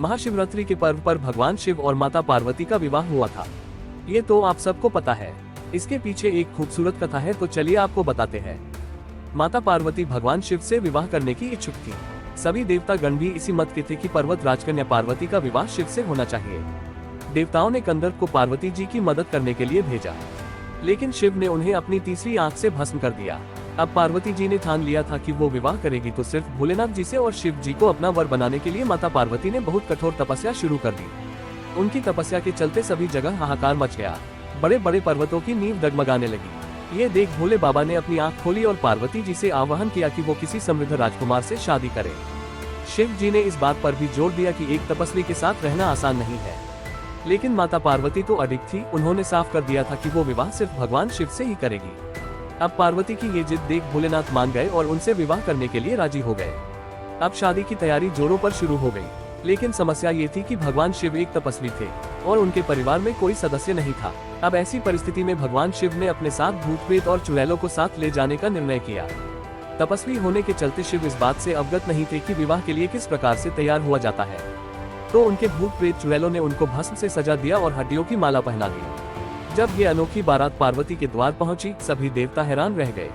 महाशिवरात्रि के पर्व पर भगवान शिव और माता पार्वती का विवाह हुआ था। ये तो आप सबको पता है। इसके पीछे एक खूबसूरत कथा है, तो चलिए आपको बताते हैं। माता पार्वती भगवान शिव से विवाह करने की इच्छुक थी। सभी देवता गण भी इसी मत के थे कि पर्वत राजकन्या पार्वती का विवाह शिव से होना चाहिए। देवताओं ने कंदर्प को पार्वती जी की मदद करने के लिए भेजा, लेकिन शिव ने उन्हें अपनी तीसरी आंख से भस्म कर दिया। अब पार्वती जी ने ठान लिया था कि वो विवाह करेगी तो सिर्फ भोलेनाथ जी से, और शिव जी को अपना वर बनाने के लिए माता पार्वती ने बहुत कठोर तपस्या शुरू कर दी। उनकी तपस्या के चलते सभी जगह हाहाकार मच गया। बड़े बड़े पर्वतों की नींव डगमगाने लगी। ये देख भोले बाबा ने अपनी आंख खोली और पार्वती जी से आह्वान किया कि वो किसी समृद्ध राजकुमार से शादी करे। शिव जी ने इस बात पर भी जोर दिया कि एक तपस्वी के साथ रहना आसान नहीं है, लेकिन माता पार्वती तो अडिग थी। उन्होंने साफ कर दिया था कि वो विवाह सिर्फ भगवान शिव से ही करेगी। अब पार्वती की ये जिद देख भोलेनाथ मान गए और उनसे विवाह करने के लिए राजी हो गए। अब शादी की तैयारी जोरों पर शुरू हो गई, लेकिन समस्या ये थी कि भगवान शिव एक तपस्वी थे और उनके परिवार में कोई सदस्य नहीं था। अब ऐसी परिस्थिति में भगवान शिव ने अपने साथ भूत प्रेत और चुड़ैलों को साथ ले जाने का निर्णय किया। तपस्वी होने के चलते शिव इस बात से अवगत नहीं थे कि विवाह के लिए किस प्रकार से तैयार हुआ जाता है, तो उनके भूत प्रेत चुड़ैलों ने उनको भस्म से सजा दिया और हड्डियों की माला पहना दी। जब ये अनोखी बारात पार्वती के द्वार पहुंची, सभी देवता हैरान रह गए।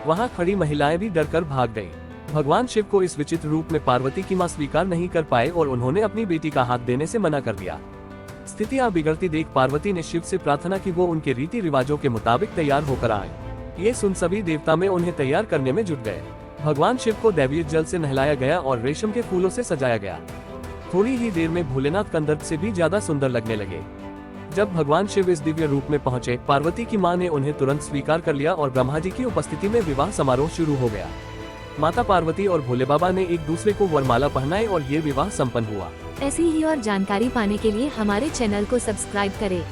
वहां खड़ी महिलाएं भी डरकर भाग गईं। भगवान शिव को इस विचित्र रूप में पार्वती की मां स्वीकार नहीं कर पाए और उन्होंने अपनी बेटी का हाथ देने से मना कर दिया। स्थितियां बिगड़ती देख पार्वती ने शिव से प्रार्थना की वो उनके रीति रिवाजों के मुताबिक तैयार होकर आए। ये सुन सभी देवता में उन्हें तैयार करने में जुट गए। भगवान शिव को दैवीय जल से नहलाया गया और रेशम के फूलों से सजाया गया। थोड़ी ही देर में भोलेनाथ कंदर्प से भी ज्यादा सुंदर लगने लगे। जब भगवान शिव इस दिव्य रूप में पहुंचे, पार्वती की मां ने उन्हें तुरंत स्वीकार कर लिया और ब्रह्मा जी की उपस्थिति में विवाह समारोह शुरू हो गया। माता पार्वती और भोले बाबा ने एक दूसरे को वरमाला पहनाए और ये विवाह संपन्न हुआ। ऐसी ही और जानकारी पाने के लिए हमारे चैनल को सब्सक्राइब करें।